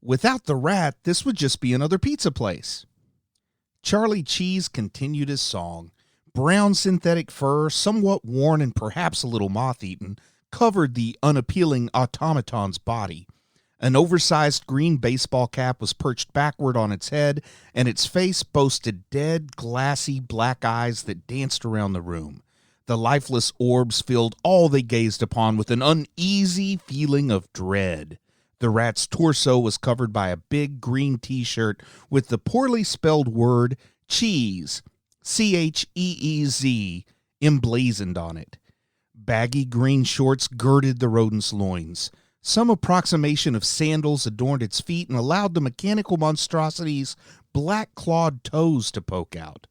Without the rat, this would just be another pizza place. Charlie Cheese continued his song. Brown synthetic fur, somewhat worn and perhaps a little moth-eaten, covered the unappealing automaton's body. An oversized green baseball cap was perched backward on its head, and its face boasted dead, glassy black eyes that danced around the room. The lifeless orbs filled all they gazed upon with an uneasy feeling of dread. The rat's torso was covered by a big green T-shirt with the poorly spelled word cheese, C-H-E-E-Z, emblazoned on it. Baggy green shorts girded the rodent's loins. Some approximation of sandals adorned its feet and allowed the mechanical monstrosity's black-clawed toes to poke out.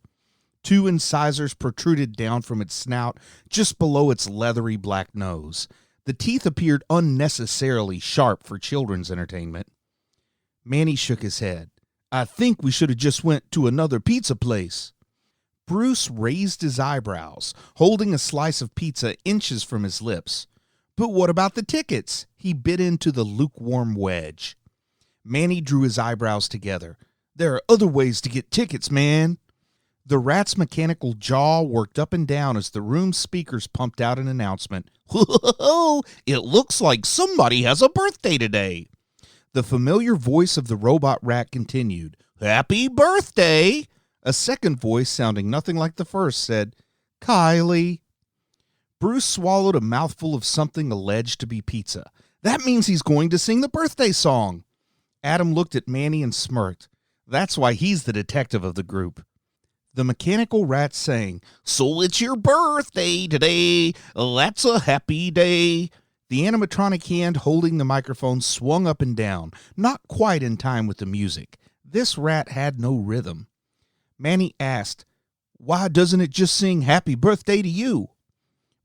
2 incisors protruded down from its snout just below its leathery black nose. The teeth appeared unnecessarily sharp for children's entertainment. Manny shook his head. I think we should have just went to another pizza place. Bruce raised his eyebrows, holding a slice of pizza inches from his lips. But what about the tickets? He bit into the lukewarm wedge. Manny drew his eyebrows together. There are other ways to get tickets, man. The rat's mechanical jaw worked up and down as the room's speakers pumped out an announcement. Whoa, it looks like somebody has a birthday today. The familiar voice of the robot rat continued. Happy birthday! A second voice, sounding nothing like the first, said, Kylie. Bruce swallowed a mouthful of something alleged to be pizza. That means he's going to sing the birthday song. Adam looked at Manny and smirked. That's why he's the detective of the group. The mechanical rat sang, So it's your birthday today. That's a happy day. The animatronic hand holding the microphone swung up and down, not quite in time with the music. This rat had no rhythm. Manny asked, Why doesn't it just sing happy birthday to you?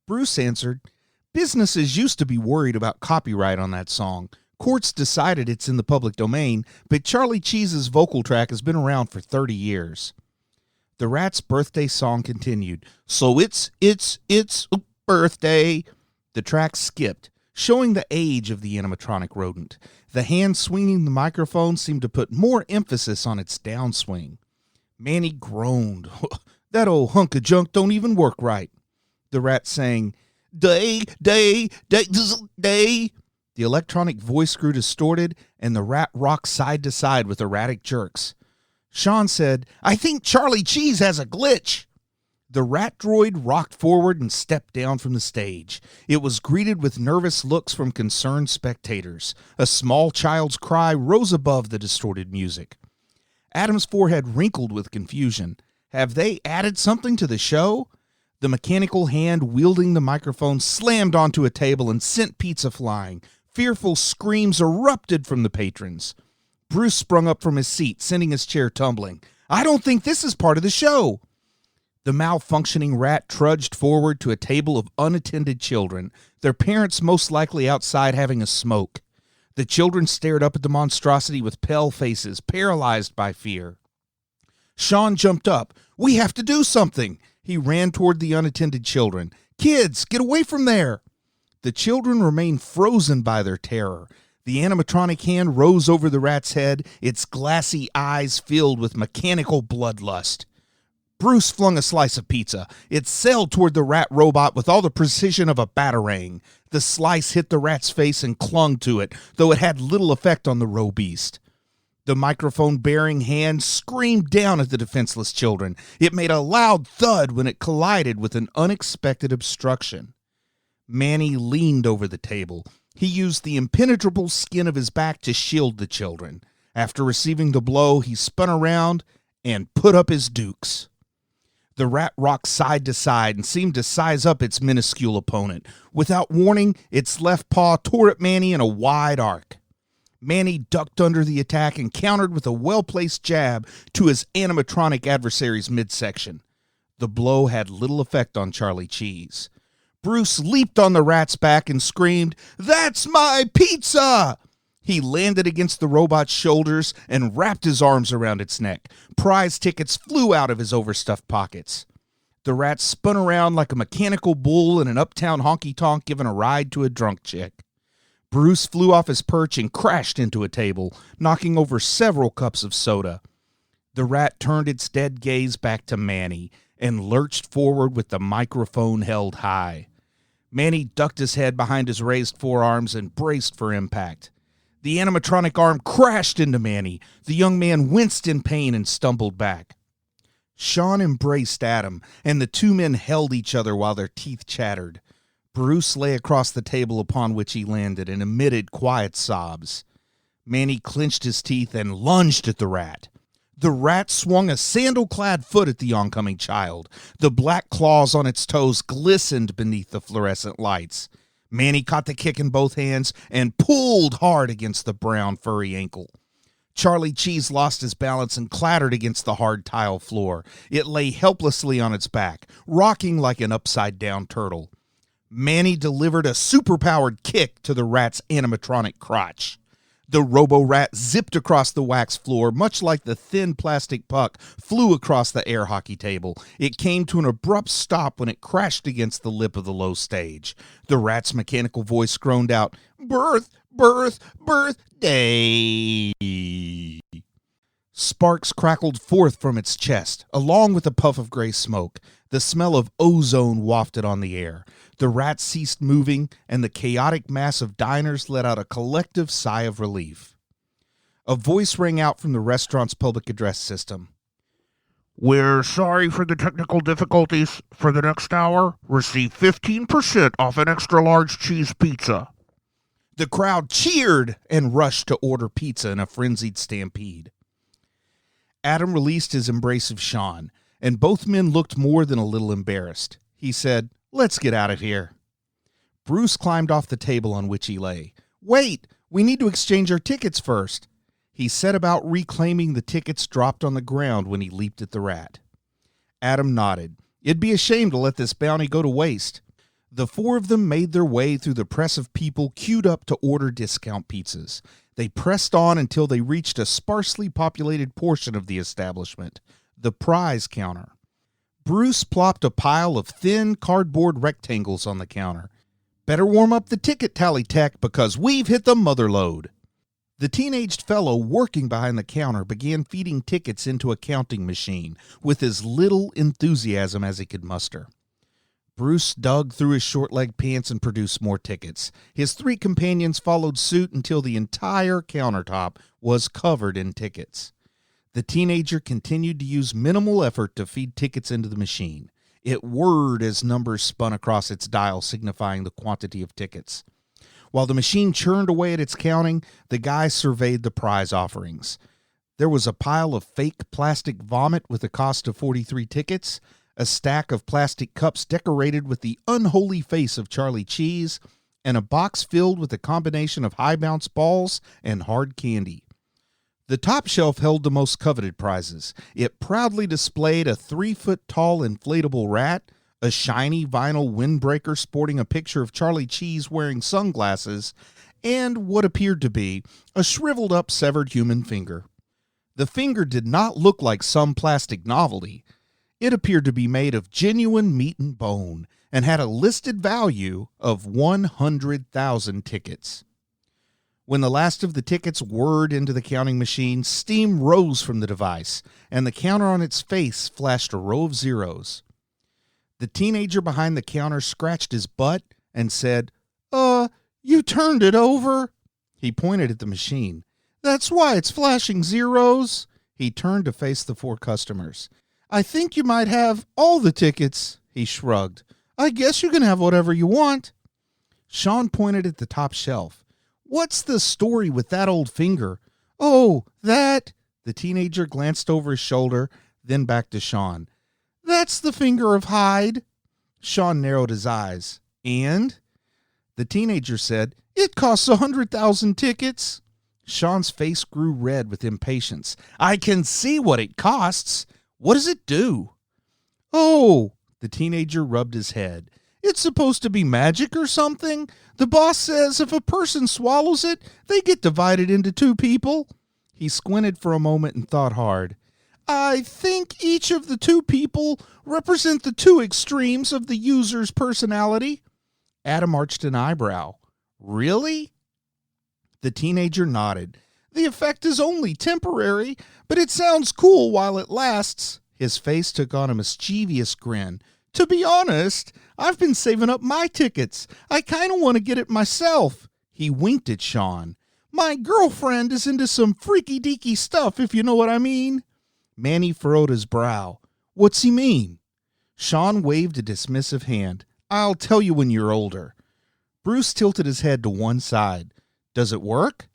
Bruce answered, Businesses used to be worried about copyright on that song. Courts decided it's in the public domain, but Charlie Cheese's vocal track has been around for 30 years. The rat's birthday song continued. So it's birthday. The track skipped, showing the age of the animatronic rodent. The hand swinging the microphone seemed to put more emphasis on its downswing. Manny groaned. That old hunk of junk don't even work right. The rat sang, Day, day, day, day. The electronic voice grew distorted, and the rat rocked side to side with erratic jerks. Sean said, I think Charlie Cheese has a glitch. The rat droid rocked forward and stepped down from the stage. It was greeted with nervous looks from concerned spectators. A small child's cry rose above the distorted music. Adam's forehead wrinkled with confusion. Have they added something to the show? The mechanical hand wielding the microphone slammed onto a table and sent pizza flying. Fearful screams erupted from the patrons. Bruce sprung up from his seat, sending his chair tumbling. I don't think this is part of the show. The malfunctioning rat trudged forward to a table of unattended children, their parents most likely outside having a smoke. The children stared up at the monstrosity with pale faces, paralyzed by fear. Sean jumped up. We have to do something. He ran toward the unattended children. Kids, get away from there. The children remained frozen by their terror. The animatronic hand rose over the rat's head, its glassy eyes filled with mechanical bloodlust. Bruce flung a slice of pizza. It sailed toward the rat robot with all the precision of a batarang. The slice hit the rat's face and clung to it, though it had little effect on the roe beast. The microphone-bearing hand screamed down at the defenseless children. It made a loud thud when it collided with an unexpected obstruction. Manny leaned over the table. He used the impenetrable skin of his back to shield the children. After receiving the blow, he spun around and put up his dukes. The rat rocked side to side and seemed to size up its minuscule opponent. Without warning, its left paw tore at Manny in a wide arc. Manny ducked under the attack and countered with a well-placed jab to his animatronic adversary's midsection. The blow had little effect on Charlie Cheese. Bruce leaped on the rat's back and screamed, "That's my pizza!" He landed against the robot's shoulders and wrapped his arms around its neck. Prize tickets flew out of his overstuffed pockets. The rat spun around like a mechanical bull in an uptown honky-tonk giving a ride to a drunk chick. Bruce flew off his perch and crashed into a table, knocking over several cups of soda. The rat turned its dead gaze back to Manny and lurched forward with the microphone held high. Manny ducked his head behind his raised forearms and braced for impact. The animatronic arm crashed into Manny. The young man winced in pain and stumbled back. Sean embraced Adam, and the two men held each other while their teeth chattered. Bruce lay across the table upon which he landed and emitted quiet sobs. Manny clenched his teeth and lunged at the rat. The rat swung a sandal-clad foot at the oncoming child. The black claws on its toes glistened beneath the fluorescent lights. Manny caught the kick in both hands and pulled hard against the brown, furry ankle. Charlie Cheese lost his balance and clattered against the hard tile floor. It lay helplessly on its back, rocking like an upside-down turtle. Manny delivered a superpowered kick to the rat's animatronic crotch. The robo-rat zipped across the wax floor, much like the thin plastic puck flew across the air hockey table. It came to an abrupt stop when it crashed against the lip of the low stage. The rat's mechanical voice groaned out, "Birth, birth, birthday." Sparks crackled forth from its chest, along with a puff of gray smoke. The smell of ozone wafted on the air. The rat ceased moving, and the chaotic mass of diners let out a collective sigh of relief. A voice rang out from the restaurant's public address system. "We're sorry for the technical difficulties. For the next hour, receive 15% off an extra-large cheese pizza." The crowd cheered and rushed to order pizza in a frenzied stampede. Adam released his embrace of Sean, and both men looked more than a little embarrassed. He said, "Let's get out of here." Bruce climbed off the table on which he lay. "Wait, we need to exchange our tickets first." He set about reclaiming the tickets dropped on the ground when he leaped at the rat. Adam nodded. It'd be a shame to let this bounty go to waste. The four of them made their way through the press of people queued up to order discount pizzas. They pressed on until they reached a sparsely populated portion of the establishment, the prize counter. Bruce plopped a pile of thin cardboard rectangles on the counter. "Better warm up the ticket tally tech because we've hit the mother lode." The teenaged fellow working behind the counter began feeding tickets into a counting machine with as little enthusiasm as he could muster. Bruce dug through his short-legged pants and produced more tickets. His three companions followed suit until the entire countertop was covered in tickets. The teenager continued to use minimal effort to feed tickets into the machine. It whirred as numbers spun across its dial, signifying the quantity of tickets. While the machine churned away at its counting, the guy surveyed the prize offerings. There was a pile of fake plastic vomit with a cost of 43 tickets, a stack of plastic cups decorated with the unholy face of Charlie Cheese, and a box filled with a combination of high-bounce balls and hard candy. The top shelf held the most coveted prizes. It proudly displayed a 3-foot-tall inflatable rat, a shiny vinyl windbreaker sporting a picture of Charlie Cheese wearing sunglasses, and what appeared to be a shriveled-up severed human finger. The finger did not look like some plastic novelty. It appeared to be made of genuine meat and bone and had a listed value of 100,000 tickets. When the last of the tickets whirred into the counting machine, steam rose from the device, and the counter on its face flashed a row of zeros. The teenager behind the counter scratched his butt and said, You turned it over." He pointed at the machine. That's why it's flashing zeros. He turned to face the 4 customers. I think you might have all the tickets, he shrugged. I guess you can have whatever you want. Sean pointed at the top shelf. What's the story with that old finger? Oh, that. The teenager glanced over his shoulder, then back to Sean. That's the finger of Hyde. Sean narrowed his eyes. And? The teenager said, It costs 100,000 tickets. Sean's face grew red with impatience. I can see what it costs. What does it do? Oh, the teenager rubbed his head. It's supposed to be magic or something. The boss says if a person swallows it, they get divided into 2 people. He squinted for a moment and thought hard. I think each of the 2 people represent the 2 extremes of the user's personality. Adam arched an eyebrow. Really? The teenager nodded. The effect is only temporary, but it sounds cool while it lasts. His face took on a mischievous grin. To be honest, I've been saving up my tickets. I kind of want to get it myself. He winked at Sean. My girlfriend is into some freaky-deaky stuff, if you know what I mean. Manny furrowed his brow. What's he mean? Sean waved a dismissive hand. I'll tell you when you're older. Bruce tilted his head to one side. Does it work?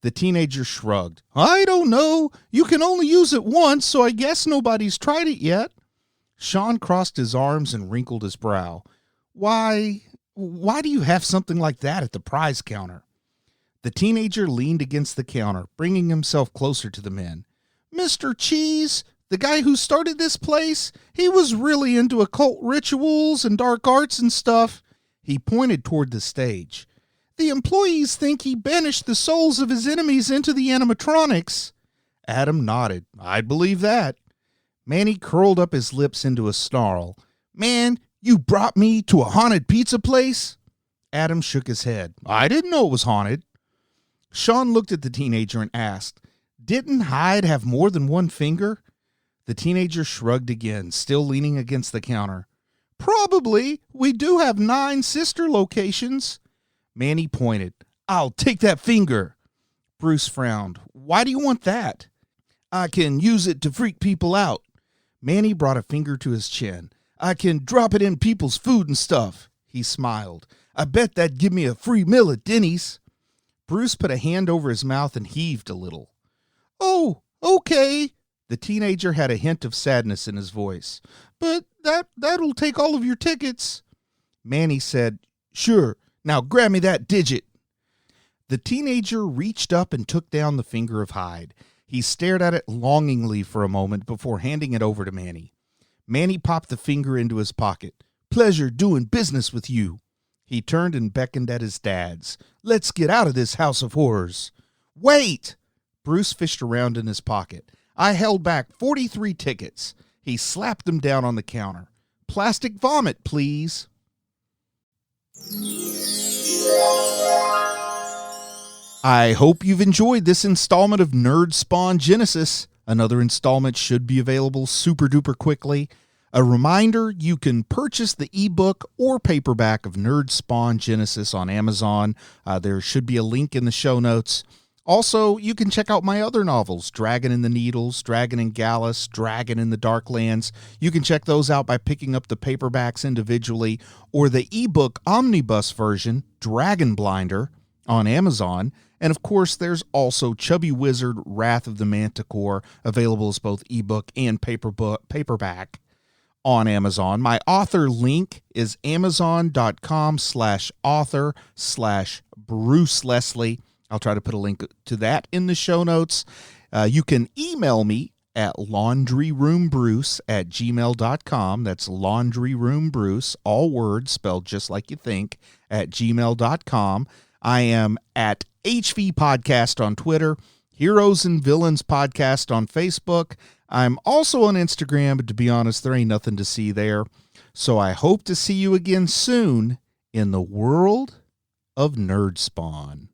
The teenager shrugged. I don't know. You can only use it once, so I guess nobody's tried it yet. Sean crossed his arms and wrinkled his brow. Why do you have something like that at the prize counter? The teenager leaned against the counter, bringing himself closer to the men. Mr. Cheese, the guy who started this place, he was really into occult rituals and dark arts and stuff. He pointed toward the stage. The employees think he banished the souls of his enemies into the animatronics. Adam nodded. I'd believe that. Manny curled up his lips into a snarl. Man, you brought me to a haunted pizza place? Adam shook his head. I didn't know it was haunted. Sean looked at the teenager and asked, Didn't Hyde have more than 1 finger? The teenager shrugged again, still leaning against the counter. Probably. We do have 9 sister locations. Manny pointed. I'll take that finger. Bruce frowned. Why do you want that? I can use it to freak people out. Manny brought a finger to his chin. I can drop it in people's food and stuff. He smiled. I bet that'd give me a free meal at Denny's. Bruce put a hand over his mouth and heaved a little. Oh, okay. The teenager had a hint of sadness in his voice. But that'll take all of your tickets. Manny said, Sure. Now grab me that digit. The teenager reached up and took down the finger of Hyde. He stared at it longingly for a moment before handing it over to Manny. Manny popped the finger into his pocket. Pleasure doing business with you. He turned and beckoned at his dads. Let's get out of this house of horrors. Wait! Bruce fished around in his pocket. I held back 43 tickets. He slapped them down on the counter. Plastic vomit, please. I hope you've enjoyed this installment of Nerdspawn Genesis. Another installment should be available super duper quickly. A reminder, you can purchase the ebook or paperback of Nerdspawn Genesis on Amazon. There should be a link in the show notes. Also, you can check out my other novels, Dragon in the Needles, Dragon in Gallus, Dragon in the Darklands. You can check those out by picking up the paperbacks individually or the ebook omnibus version, Dragon Blinder, on Amazon. And of course, there's also Chubby Wizard, Wrath of the Manticore, available as both ebook and paperback on Amazon. My author link is amazon.com/author/Bruce Leslie. I'll try to put a link to that in the show notes. You can email me at laundryroombruce@gmail.com. That's laundryroombruce, all words spelled just like you think, @gmail.com. I am at HV Podcast on Twitter, Heroes and Villains Podcast on Facebook. I'm also on Instagram, but to be honest, there ain't nothing to see there. So I hope to see you again soon in the world of Nerdspawn.